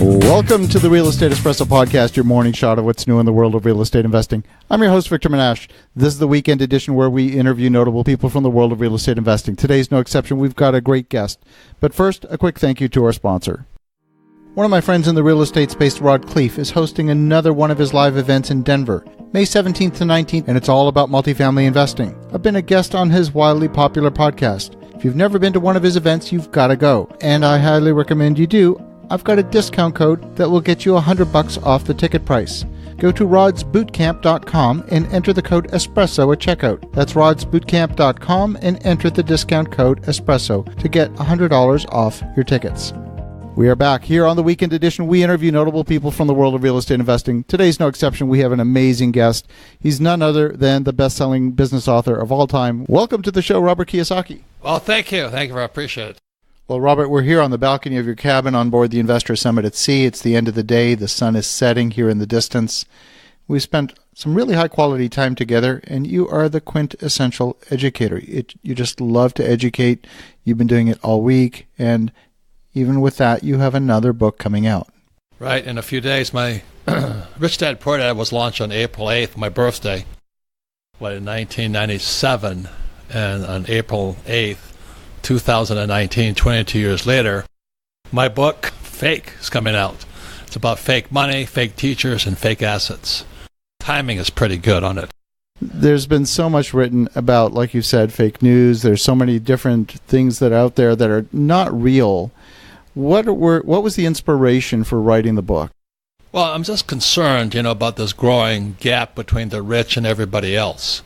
Welcome to the Real Estate Espresso Podcast, your morning shot of what's new in the world of real estate investing. I'm your host, Victor Menashe. This is the weekend edition where we interview notable people from the world of real estate investing. Today's no exception. We've got a great guest. But first, a quick thank you to our sponsor. One of my friends in the real estate space, Rod Cleef, is hosting another one of his live events in Denver, May 17th to 19th, and it's all about multifamily investing. I've been a guest on his wildly popular podcast. If you've never been to one of his events, you've got to go, and I highly recommend you do. I've got a discount code that will get you $100 off the ticket price. Go to rodsbootcamp.com and enter the code ESPRESSO at checkout. That's rodsbootcamp.com and enter the discount code ESPRESSO to get $100 off your tickets. We are back here on the weekend edition. We interview notable people from the world of real estate investing. Today's no exception. We have an amazing guest. He's none other than the best-selling business author of all time. Welcome to the show, Robert Kiyosaki. Well, thank you. Thank you. I appreciate it. Well, Robert, we're here on the balcony of your cabin on board the Investor Summit at Sea. It's the end of the day. The sun is setting here in the distance. We spent some really high-quality time together, and you are the quintessential educator. You just love to educate. You've been doing it all week, and even with that, you have another book coming out. Right. In a few days, my Rich Dad Poor Dad was launched on April 8th, my birthday, in 1997, and on April 8th, 2019, 22 years later, my book, Fake, is coming out. It's about fake money, fake teachers, and fake assets. Timing is pretty good on it. There's been so much written about, like you said, fake news. There's so many different things that are out there that are not real. What was the inspiration for writing the book? Well, I'm just concerned, about this growing gap between the rich and everybody else.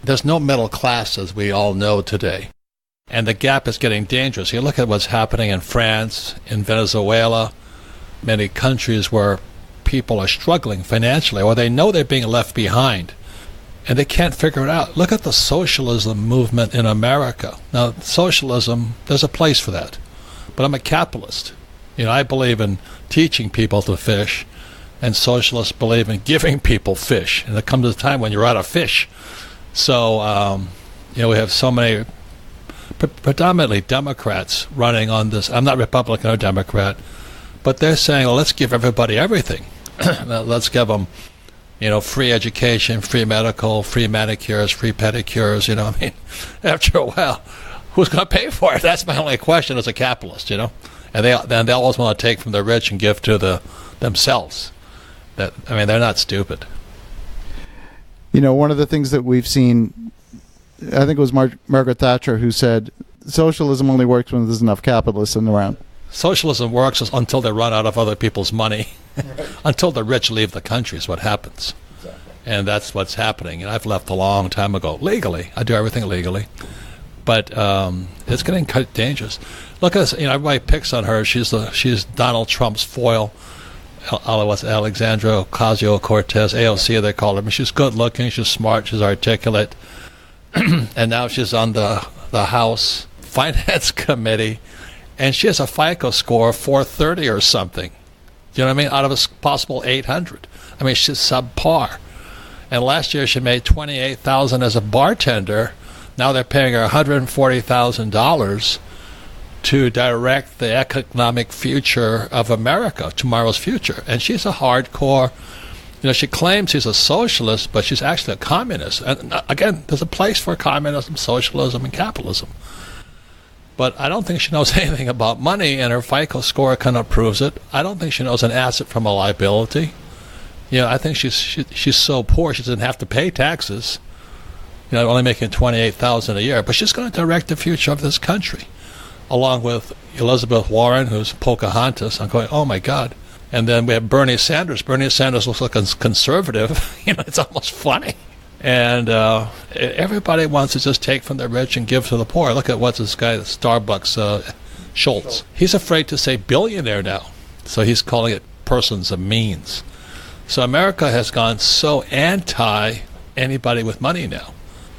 There's no middle class, as we all know today. And the gap is getting dangerous. You look at what's happening in France, in Venezuela, many countries where people are struggling financially, or they know they're being left behind, and they can't figure it out. Look at the socialism movement in America. Now, socialism, there's a place for that. But I'm a capitalist. I believe in teaching people to fish, and socialists believe in giving people fish. And there comes a time when you're out of fish. So, we have so many predominantly Democrats running on this. I'm not Republican or Democrat, but they're saying, well, let's give everybody everything. Let's give them, free education, free medical, free manicures, free pedicures. After a while, who's going to pay for it? That's my only question as a capitalist, And they always want to take from the rich and give to themselves. They're not stupid. One of the things that we've seen, I think it was Margaret Thatcher who said, socialism only works when there's enough capitalists around. Socialism works until they run out of other people's money. Right. Until the rich leave the country is what happens. Exactly. And that's what's happening. And I've left a long time ago. Legally. I do everything legally. But it's getting quite dangerous. Look at this. Everybody picks on her. She's Donald Trump's foil. Alexandra Ocasio-Cortez, AOC they call her. I mean, she's good looking. She's smart. She's articulate. And now she's on the House Finance Committee, and she has a FICO score of 430 or something. Do you know what I mean? Out of a possible 800. I mean, she's subpar. And last year she made $28,000 as a bartender. Now they're paying her $140,000 to direct the economic future of America, tomorrow's future. And she's a hardcore. She claims she's a socialist, but she's actually a communist. And again, there's a place for communism, socialism, and capitalism. But I don't think she knows anything about money, and her FICO score kind of proves it. I don't think she knows an asset from a liability. I think she's so poor she doesn't have to pay taxes. Only making $28,000 a year. But she's going to direct the future of this country, along with Elizabeth Warren, who's Pocahontas. I'm going, oh my God. And then we have Bernie Sanders. Bernie Sanders looks like a conservative. It's almost funny. And everybody wants to just take from the rich and give to the poor. Look at what's this guy, Starbucks, Schultz. He's afraid to say billionaire now. So he's calling it persons of means. So America has gone so anti anybody with money now.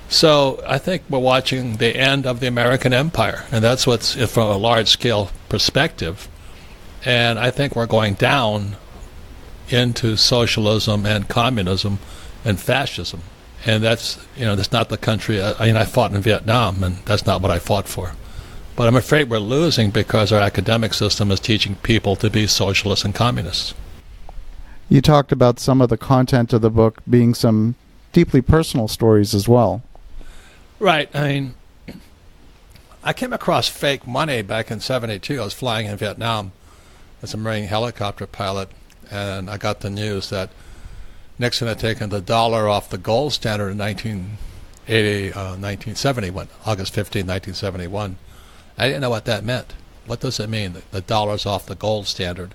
So I think we're watching the end of the American empire. And that's what's from a large-scale perspective. And I think we're going down into socialism and communism and fascism. And that's not the country. I fought in Vietnam, and that's not what I fought for. But I'm afraid we're losing because our academic system is teaching people to be socialists and communists. You talked about some of the content of the book being some deeply personal stories as well. Right. I mean, I came across fake money back in '72. I was flying in Vietnam as a Marine helicopter pilot, and I got the news that Nixon had taken the dollar off the gold standard in 1970, August 15, 1971. I didn't know what that meant. What does it mean? The dollar's off the gold standard.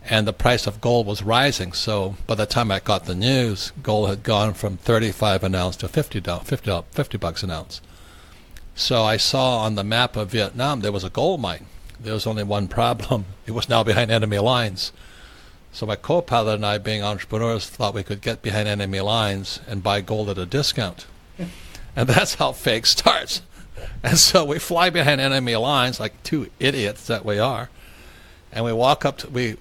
And the price of gold was rising. So by the time I got the news, gold had gone from 35 an ounce to $50 an ounce. So I saw on the map of Vietnam there was a gold mine. There was only one problem. It was now behind enemy lines. So my co-pilot and I, being entrepreneurs, thought we could get behind enemy lines and buy gold at a discount. And that's how fake starts. And so we fly behind enemy lines like two idiots that we are. And we walk up to, we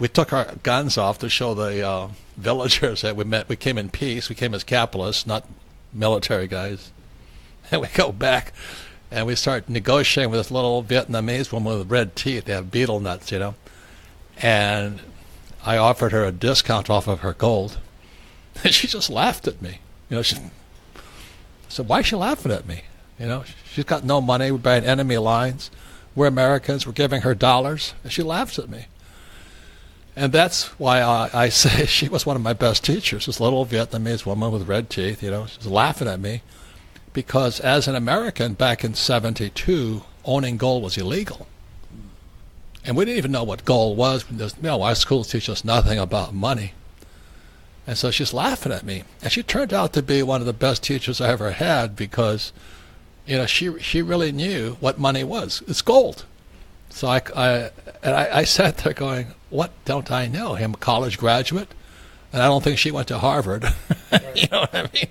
took our guns off to show the villagers that we met. We came in peace. We came as capitalists, not military guys. And we go back and we start negotiating with this little Vietnamese woman with red teeth. They have beetle nuts, you know. And I offered her a discount off of her gold. And she just laughed at me. You know, I said, why is she laughing at me? You know, she's got no money. We're buying enemy lines. We're Americans. We're giving her dollars. And she laughs at me. And that's why I say she was one of my best teachers, this little Vietnamese woman with red teeth, you know, she's laughing at me. Because as an American back in '72, owning gold was illegal. And we didn't even know what gold was. You know, our schools teach us nothing about money. And so she's laughing at me. And she turned out to be one of the best teachers I ever had because, you know, she really knew what money was. It's gold. So I sat there going, what don't I know? I'm a college graduate, and I don't think she went to Harvard. You know what I mean?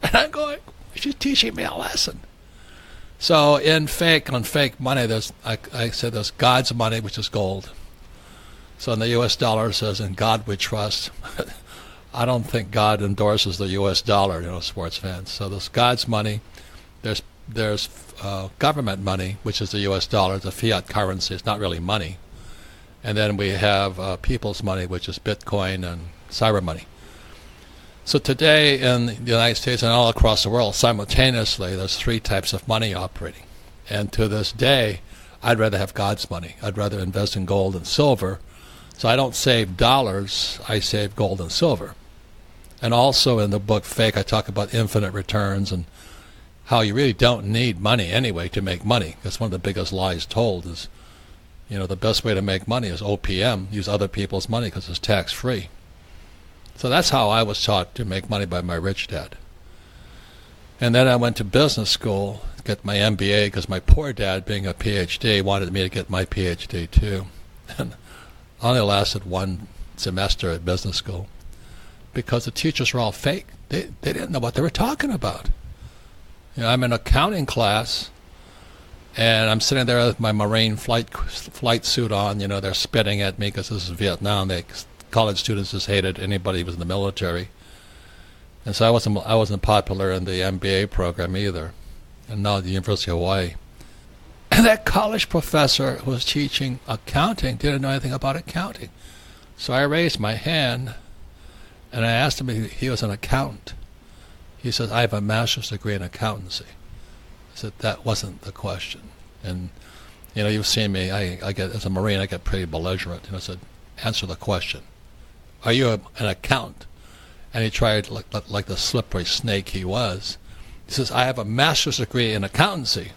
And I'm going, she's teaching me a lesson. So on fake money, I said there's God's money, which is gold. So in the U.S. dollar it says, in God we trust. I don't think God endorses the U.S. dollar, you know, sports fans. So there's God's money. There's government money, which is the U.S. dollar, the fiat currency. It's not really money. And then we have people's money, which is Bitcoin and cyber money. So today in the United States and all across the world, simultaneously, there's three types of money operating. And to this day, I'd rather have God's money. I'd rather invest in gold and silver. So I don't save dollars, I save gold and silver. And also in the book Fake, I talk about infinite returns and how you really don't need money anyway to make money. That's one of the biggest lies told is, you know, the best way to make money is OPM, use other people's money because it's tax-free. So that's how I was taught to make money by my rich dad. And then I went to business school to get my MBA because my poor dad, being a PhD, wanted me to get my PhD too. And I only lasted one semester at business school because the teachers were all fake. They didn't know what they were talking about. You know, I'm in accounting class, and I'm sitting there with my Marine flight suit on. You know, they're spitting at me because this is Vietnam. College students just hated anybody who was in the military. And so I wasn't popular in the MBA program either, and now at the University of Hawaii. And that college professor who was teaching accounting didn't know anything about accounting. So I raised my hand, and I asked him if he was an accountant. He says, I have a master's degree in accountancy. I said, that wasn't the question. And, you know, you've seen me, I get, as a Marine, I get pretty belligerent. And I said, answer the question. Are you an accountant? And he tried, like the slippery snake he was. He says, I have a master's degree in accountancy.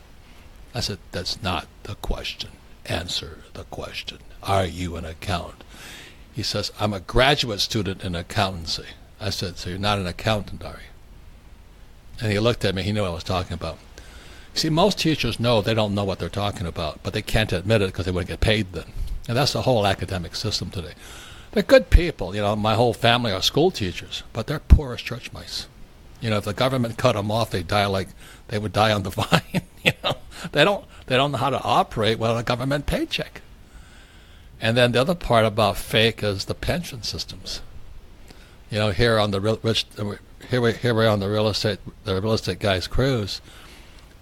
I said, that's not the question. Answer the question. Are you an accountant? He says, I'm a graduate student in accountancy. I said, so you're not an accountant, are you? And he looked at me. He knew what I was talking about. See, most teachers know they don't know what they're talking about, but they can't admit it because they wouldn't get paid then. And that's the whole academic system today. They're good people. You know, my whole family are school teachers, but they're poor as church mice. You know, if the government cut them off, they would die on the vine. You know, they don't know how to operate without a government paycheck. And then the other part about fake is the pension systems. You know, here we're on the real estate guy's cruise.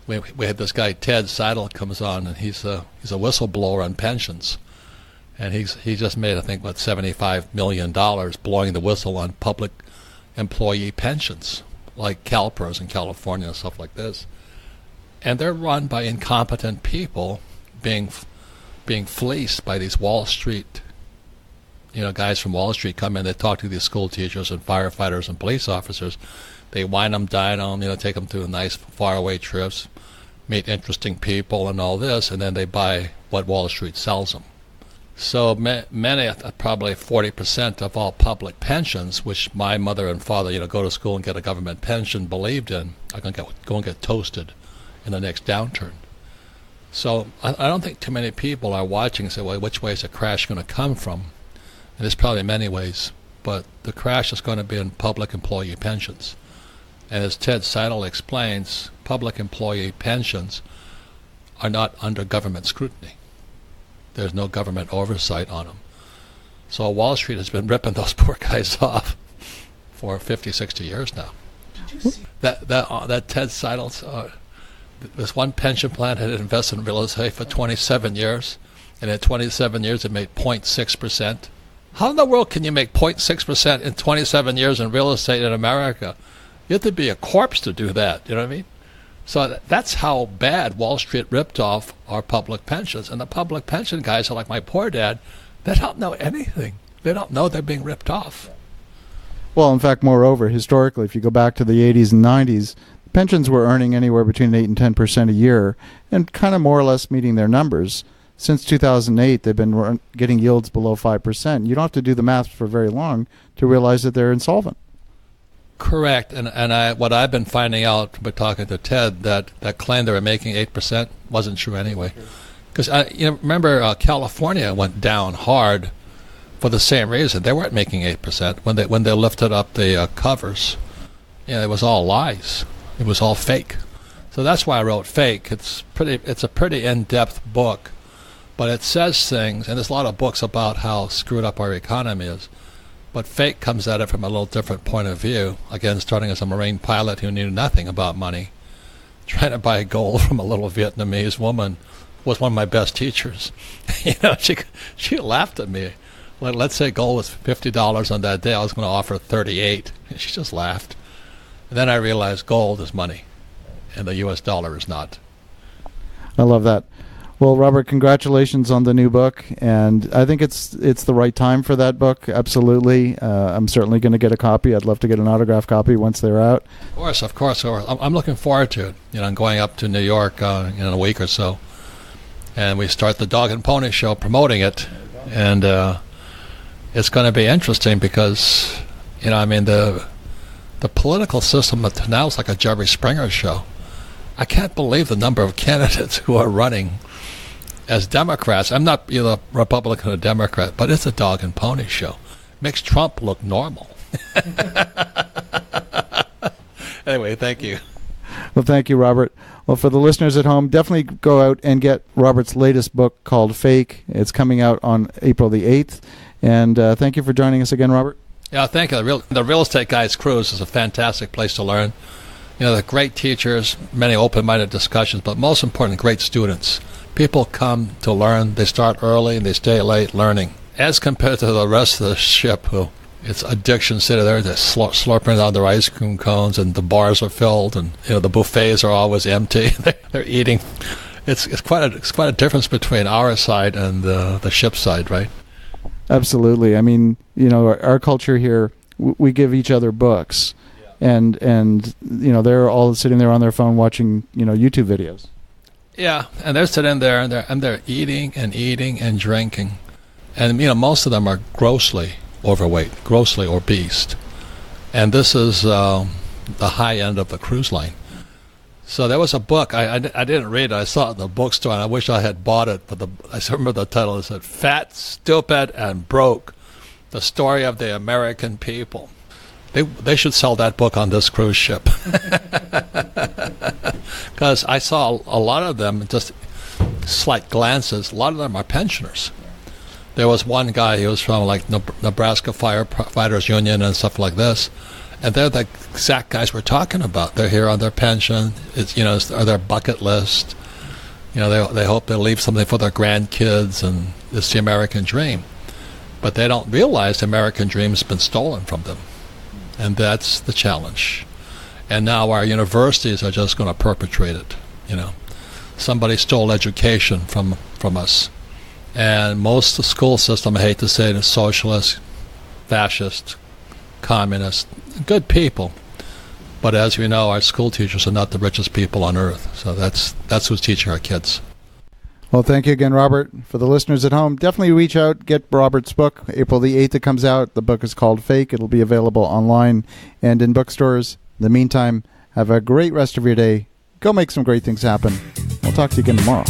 we had this guy Ted Seidel comes on, and he's a whistleblower on pensions, and he just made, I think, what, $75 million blowing the whistle on public employee pensions, like CalPERS in California and stuff like this. And they're run by incompetent people being fleeced by these Wall Street, guys from Wall Street come in, they talk to these school teachers and firefighters and police officers. They wine them, dine them, take them to nice faraway trips, meet interesting people and all this, and then they buy what Wall Street sells them. So many, probably 40% of all public pensions, which my mother and father, go to school and get a government pension, believed in, are going to go and get toasted in the next downturn. So I don't think too many people are watching and say, well, which way is the crash going to come from? And there's probably many ways, but the crash is going to be in public employee pensions. And as Ted Seidel explains, public employee pensions are not under government scrutiny. There's no government oversight on them. So Wall Street has been ripping those poor guys off for 50, 60 years now. That Ted Seidel, this one pension plan had invested in real estate for 27 years, and in 27 years it made 0.6%. How in the world can you make 0.6% in 27 years in real estate in America? You have to be a corpse to do that, you know what I mean? So that's how bad Wall Street ripped off our public pensions. And the public pension guys are like my poor dad. They don't know anything. They don't know they're being ripped off. Well, in fact, moreover, historically, if you go back to the 80s and 90s, pensions were earning anywhere between 8 and 10% a year and kind of more or less meeting their numbers. Since 2008, they've been getting yields below 5%. You don't have to do the math for very long to realize that they're insolvent. Correct, and what I've been finding out by talking to Ted, that claim they were making 8% wasn't true anyway. Because remember California went down hard for the same reason. They weren't making 8% when they lifted up the covers. It was all lies. It was all fake. So that's why I wrote Fake. It's a pretty in-depth book, but it says things, and there's a lot of books about how screwed up our economy is. But Fake comes at it from a little different point of view. Again, starting as a Marine pilot who knew nothing about money, trying to buy gold from a little Vietnamese woman was one of my best teachers. She laughed at me. Let's say gold was $50 on that day. I was going to offer $38. And she just laughed. And then I realized gold is money, and the U.S. dollar is not. I love that. Well, Robert, congratulations on the new book, and I think it's the right time for that book. Absolutely, I'm certainly going to get a copy. I'd love to get an autographed copy once they're out. Of course. I'm looking forward to it. I'm going up to New York in a week or so, and we start the Dog and Pony Show promoting it, and it's going to be interesting because the political system now is like a Jerry Springer show. I can't believe the number of candidates who are running as Democrats. I'm not either Republican or Democrat, but it's a dog and pony show. Makes Trump look normal. Anyway, thank you. Well, thank you, Robert. Well, for the listeners at home, definitely go out and get Robert's latest book called Fake. It's coming out on April the 8th. And thank you for joining us again, Robert. Yeah, thank you. The Real Estate Guys Cruise is a fantastic place to learn. They're great teachers, many open-minded discussions, but most important, great students. People come to learn. They start early and they stay late learning. As compared to the rest of the ship, who it's addiction sitting there, they're slurping down their ice cream cones, and the bars are filled, and the buffets are always empty. They're eating. It's quite a difference between our side and the ship side, right? Absolutely. I mean, our culture here, we give each other books. And they're all sitting there on their phone watching YouTube videos. Yeah, and they're sitting there and they're eating and drinking, and most of them are grossly overweight, grossly obese, and this is the high end of the cruise line. So there was a book I didn't read it. I saw it in the bookstore, and I wish I had bought it. But I remember the title. It said "Fat, Stupid, and Broke: The Story of the American People." They should sell that book on this cruise ship. Because I saw a lot of them, just slight glances, a lot of them are pensioners. There was one guy, he was from like Nebraska Firefighters Union and stuff like this, And they're the exact guys we're talking about. They're here on their pension. It's, or their bucket list. They hope they'll leave something for their grandkids, and it's the American dream. But they don't realize the American dream has been stolen from them. And that's the challenge. And now our universities are just going to perpetrate it. Somebody stole education from us. And most of the school system, I hate to say it, is socialist, fascist, communist, good people. But as we know, our school teachers are not the richest people on earth. So that's who's teaching our kids. Well, thank you again, Robert. For the listeners at home, definitely reach out, get Robert's book. April the 8th it comes out. The book is called Fake. It'll be available online and in bookstores. In the meantime, have a great rest of your day. Go make some great things happen. We'll talk to you again tomorrow.